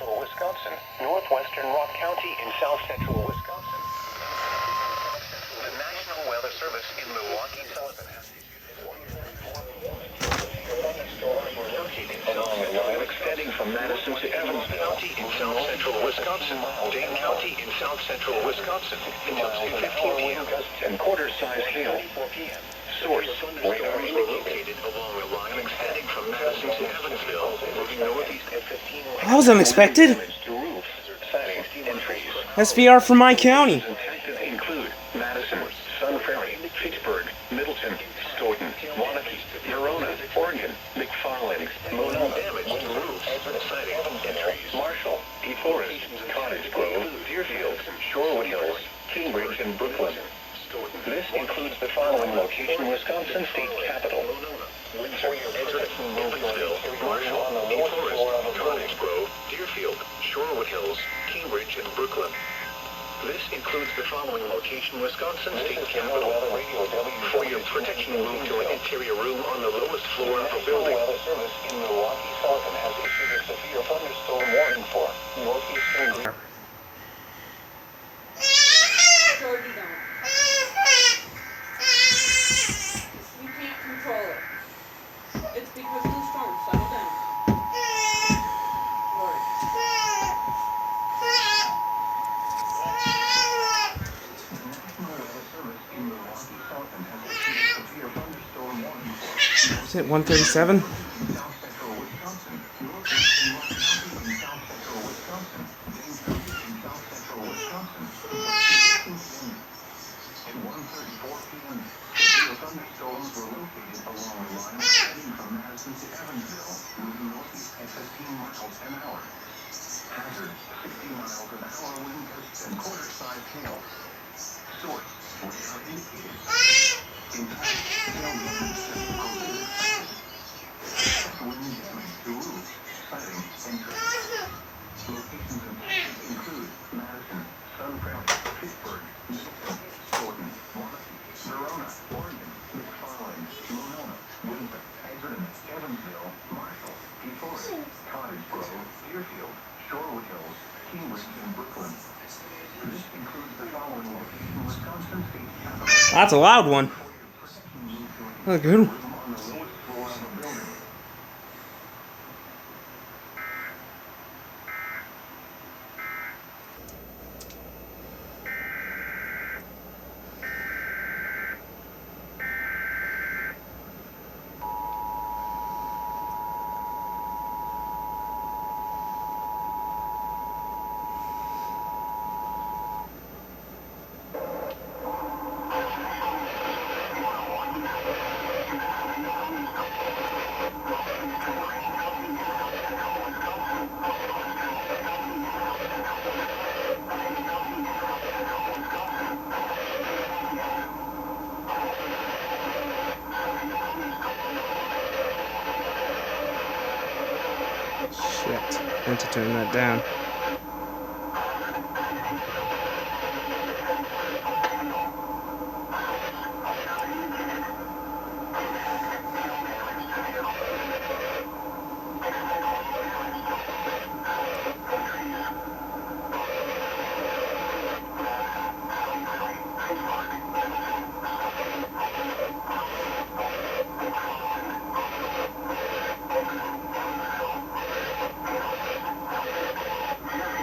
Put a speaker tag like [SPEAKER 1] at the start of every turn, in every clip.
[SPEAKER 1] central Wisconsin, northwestern Rock County in south central Wisconsin. The National Weather Service in Milwaukee, Sullivan has thunderstorms were located along a line extending from Madison to Evansville County in south central Wisconsin, Dane County in south central Wisconsin, until 2:15 p.m. and quarter-size hail. Source: radars were located along a line extending from Madison to Evansville, moving northeast at 15 miles.
[SPEAKER 2] That was unexpected. SVR for my county.
[SPEAKER 1] Include Madison, Sun Prairie, Fitchburg, Middleton, Stoughton, Wanatee, Verona, Oregon, McFarland, Monell, damage to roofs, siding, entries, Marshall, DeForest, Cottage Grove, Deerfield, Shorewood Hills, Cambridge, and Brooklyn. This includes the following location: Wisconsin State Capitol, Windsor, Evansville, Marshall, DeForest, Cottage Grove, Deerfield, Shorewood Hills, Cambridge, and Brooklyn. This includes the following location: Wisconsin State Capitol. For your protection, move to an interior room on the lowest floor of a building. The Weather Service in Milwaukee, Sullivan has issued a severe thunderstorm warning for northeastern.
[SPEAKER 3] Georgie, don't. You can't control it. It's because of the storm. Settle down. George.
[SPEAKER 2] Is it 137?
[SPEAKER 1] Thunderstorms were located along a line extending from Madison to Evansville, moving northeast at 15 miles an hour. Hazard: 60 miles an hour wind gusts and quarter-size hail. Source: radar indicated. Impact: hail damage to prohibited. Wind damage to roofs, siding, and trees. Locations impacted include Madison, Sun Prairie, Fitchburg, Middleton, Stoughton, Wanatee, Verona, Oregon, McFarland, Monona, Windsor, Evansville, Marshall, DeForest, Cottage Grove, Deerfield, Shorewood Hills, Cambridge, and Brooklyn. This includes the following location: Wisconsin State Capitol.
[SPEAKER 2] That's a loud one. That's a good one.
[SPEAKER 1] On the lowest floor of a building.
[SPEAKER 2] Shit. I meant to turn that down.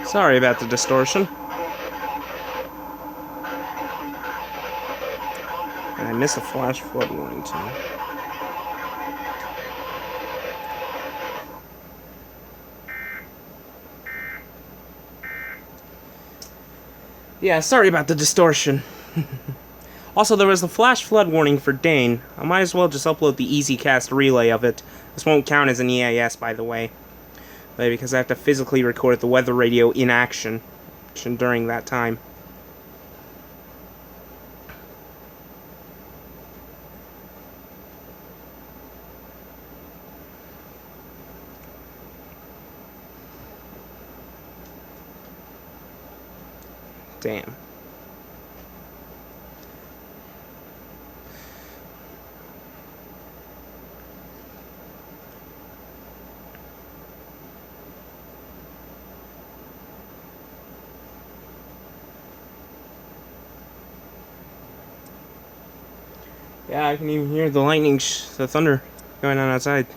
[SPEAKER 2] Sorry about the distortion. And I missed a flash flood warning too. Yeah, sorry about the distortion. Also, there was a flash flood warning for Dane. I might as well just upload the EasyCast relay of it. This won't count as an EAS, by the way. Because I have to physically record the weather radio in action during that time. Damn. Yeah, I can even hear the lightning, the thunder going on outside.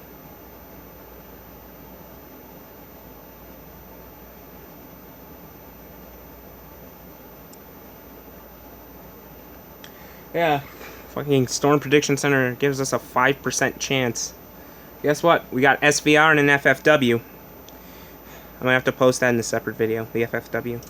[SPEAKER 2] Yeah, fucking Storm Prediction Center gives us a 5% chance. Guess what? We got SVR and an FFW. I'm gonna have to post that in a separate video, the FFW.